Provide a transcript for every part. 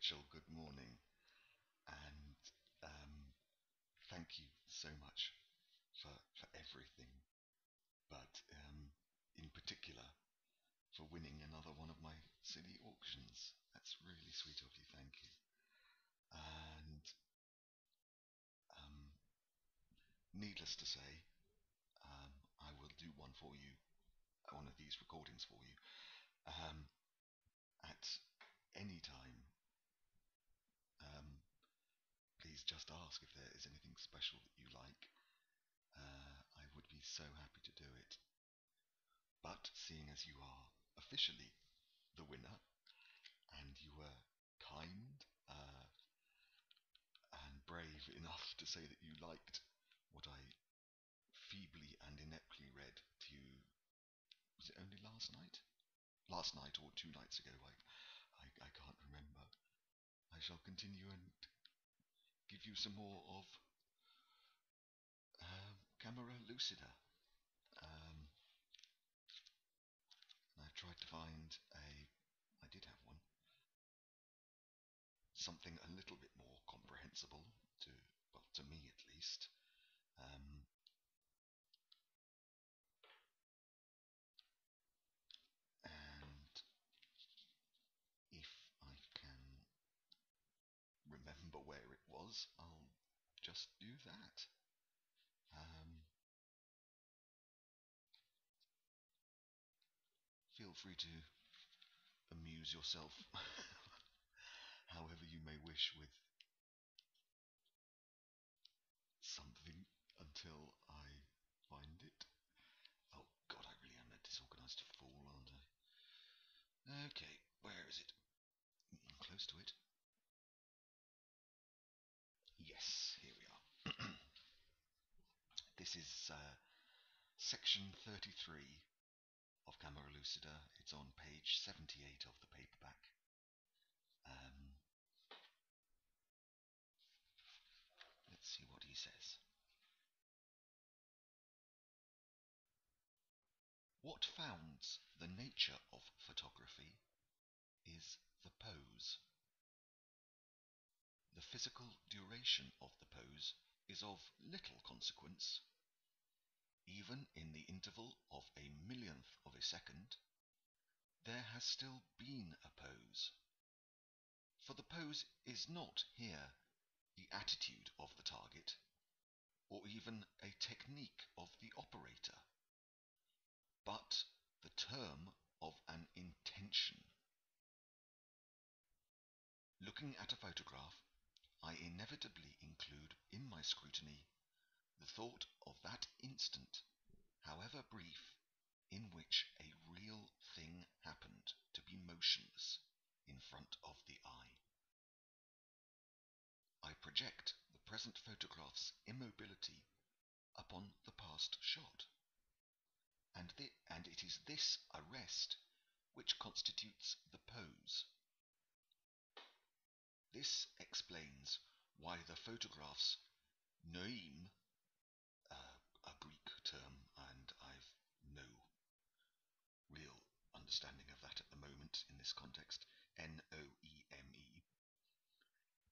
Rachel, good morning, and thank you so much for everything, but in particular for winning another one of my silly auctions. That's really sweet of you, thank you. And um, needless to say, I will do one for you, one of these recordings for you, at any time. Um, Please just ask if there is anything special that you like. I would be so happy to do it. But seeing as you are officially the winner, and you were kind and brave enough to say that you liked what I feebly and ineptly read to you, was it only last night? Last night or 2 nights ago, I can't remember. I shall continue and give you some more of Camera Lucida. I tried to find I did have one, something a little bit more comprehensible to, well, to me at least. Um, and if I can remember where it was, I'll just do that. Feel free to amuse yourself however you may wish with something until I find it. Oh God, I really am a disorganized fool, aren't I? Okay, where is it? I'm close to it. Yes, here we are. This is section 33 of Camera Lucida. It's on page 78 of the paperback. Um, let's see what he says. What founds the nature of photography is the pose. The physical duration of the pose is of little consequence. Even in the interval of a millionth of a second, there has still been a pose. For the pose is not here the attitude of the target, or even a technique of the operator, but the term of an intention. Looking at a photograph, I inevitably include in my scrutiny the thought of that instant, however brief, in which a real thing happened to be motionless in front of the eye. I project the present photograph's immobility upon the past shot, and it is this arrest which constitutes the pose. This explains why the photograph's noeem, a Greek term, and I've no real understanding of that at the moment in this context, Noeme,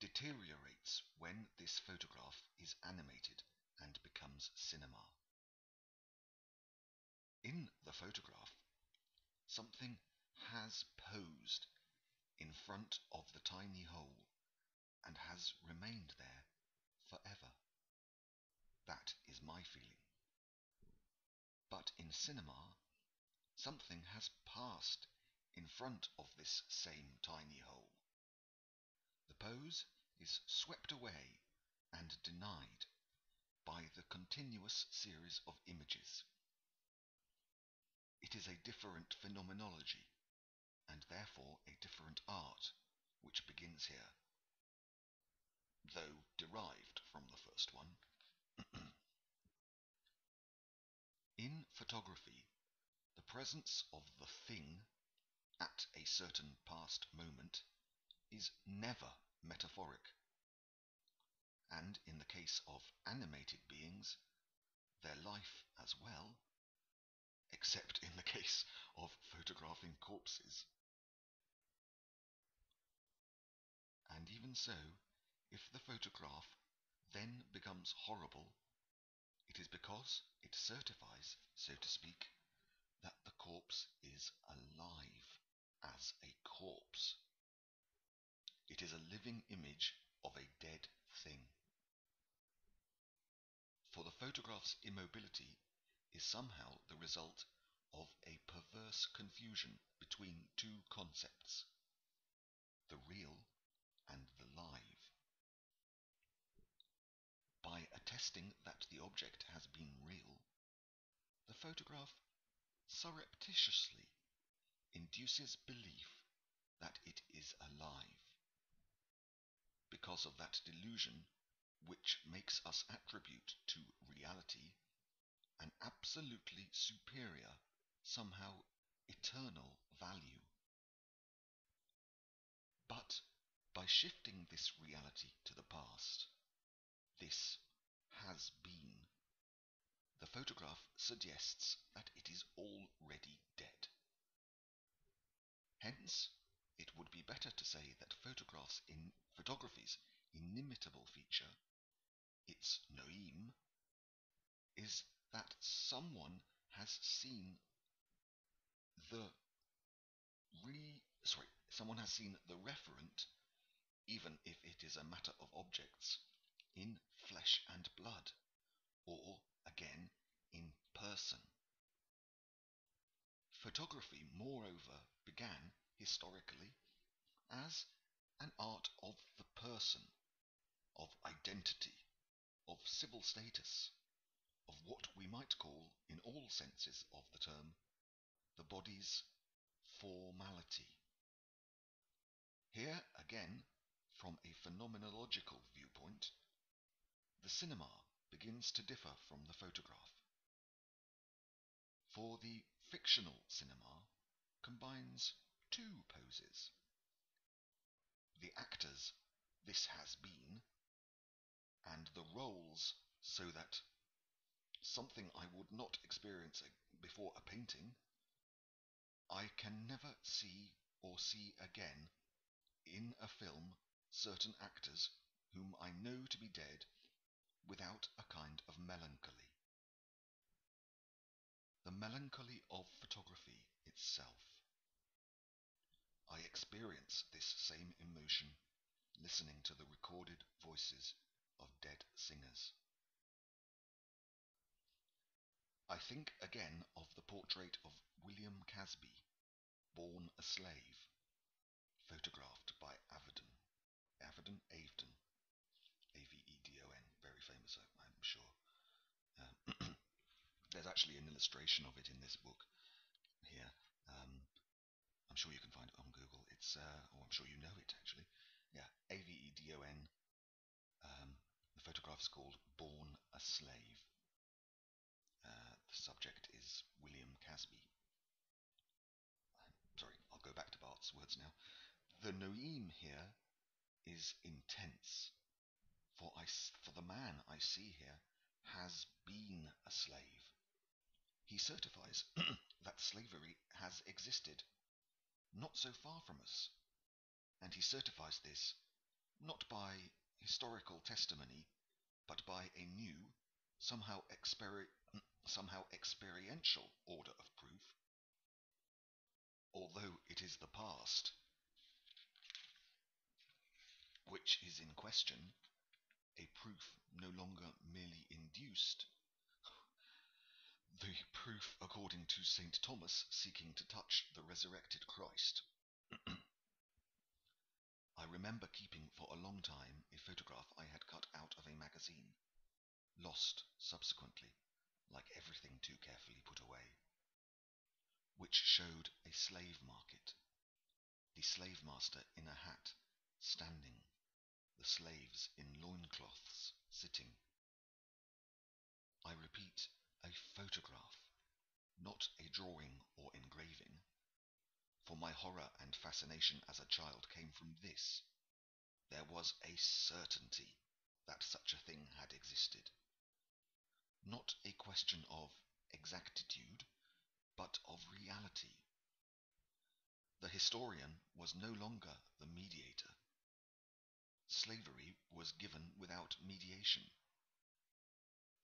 deteriorates when this photograph is animated and becomes cinema. In the photograph, something has posed in front of the tiny hole and has remained there forever. That is my feeling. But in cinema, something has passed in front of this same tiny hole. The pose is swept away and denied by the continuous series of images. It is a different phenomenology, and therefore a different art, which begins here, though derived from the first one. In photography, the presence of the thing at a certain past moment is never metaphoric, and in the case of animated beings, their life as well, except in the case of photographing corpses. even so, if the photograph then becomes horrible, it is because it certifies, so to speak, that the corpse is alive as a corpse. It is a living image of a dead thing. For the photograph's immobility is somehow the result of a perverse confusion between two concepts, the real and the live. By attesting that the object has been real, the photograph surreptitiously induces belief that it is alive. Because of that delusion which makes us attribute to reality an absolutely superior, somehow eternal value. But by shifting this reality to the past, this has been, the photograph suggests that it is already dead. Hence, it would be better to say that photography's inimitable feature, its noeem, is that the someone has seen the referent, even if it is a matter of objects, in flesh and blood, or, again, in person. Photography, moreover, began, historically, as an art of the person, of identity, of civil status, of what we might call, in all senses of the term, the body's formality. Here, again, from a phenomenological viewpoint, the cinema begins to differ from the photograph. For the fictional cinema combines two poses. The actor's "this has been," and the roles, so that something I would not experience before a painting, I can never see or see again in a film certain actors whom I know to be dead without a kind of melancholy. The melancholy of photography itself. I experience this same emotion listening to the recorded voices of dead singers. I think again of the portrait of William Casby, born a slave, photographed by Avedon, Avedon, Avedon, very famous, I'm sure. There's actually an illustration of it in this book here. I'm sure you can find it on Google. Or I'm sure you know it actually. Yeah, Avedon. The photograph is called "Born a Slave." The subject is William Casby. Sorry, I'll go back to Barthes' words now. The noeem here is intense, for the man I see here has been a slave. He certifies that slavery has existed, not so far from us, and he certifies this not by historical testimony, but by a new, somehow experiential order of proof, although it is the past which is in question, a proof no longer merely induced, the proof according to St. Thomas seeking to touch the resurrected Christ. I remember keeping for a long time a photograph I had cut out of a magazine, lost subsequently, like everything too carefully put away, which showed a slave market, the slave master in a hat, standing, the slaves in loincloths, sitting. I repeat, a photograph, not a drawing or engraving, for my horror and fascination as a child came from this. There was a certainty that such a thing had existed. Not a question of exactitude, but of reality. The historian was no longer the mediator. slavery was given without mediation.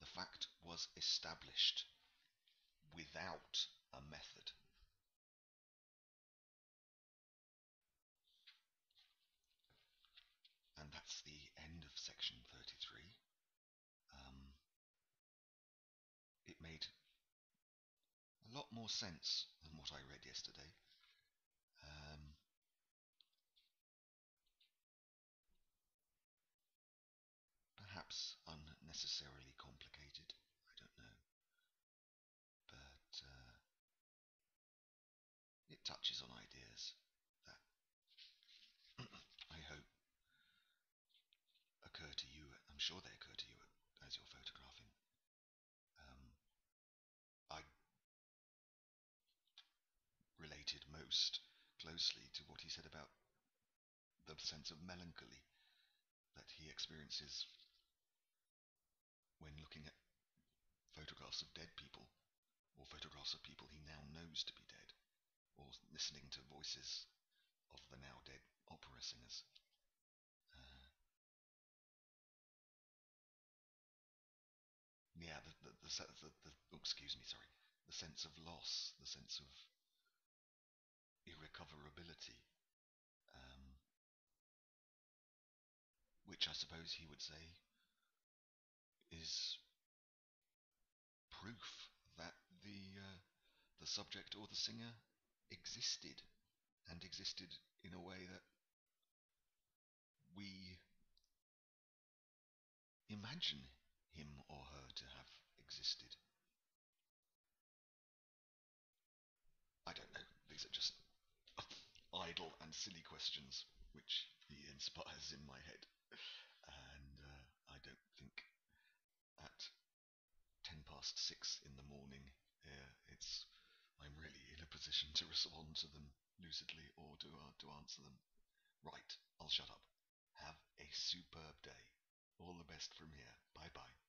The fact was established without a method. And that's the end of section 33. Um, it made a lot more sense than what I read yesterday. Um, Perhaps unnecessarily complicated, I don't know. But it touches on ideas that I hope occur to you. I'm sure they occur to you as you're photographing. Um, I related most closely to what he said about the sense of melancholy that he experiences when looking at photographs of dead people, or photographs of people he now knows to be dead, or listening to voices of the now dead opera singers. Uh, yeah, oh, excuse me, sorry, the sense of loss, the sense of irrecoverability, um, which I suppose he would say is proof that the subject or the singer existed, and existed in a way that we imagine him or her to have existed. I don't know. These are just idle and silly questions which he inspires in my head. And I don't think at 6:10 in the morning I'm really in a position to respond to them lucidly or to answer them. Right, I'll shut up. Have a superb day. All the best from here. Bye bye.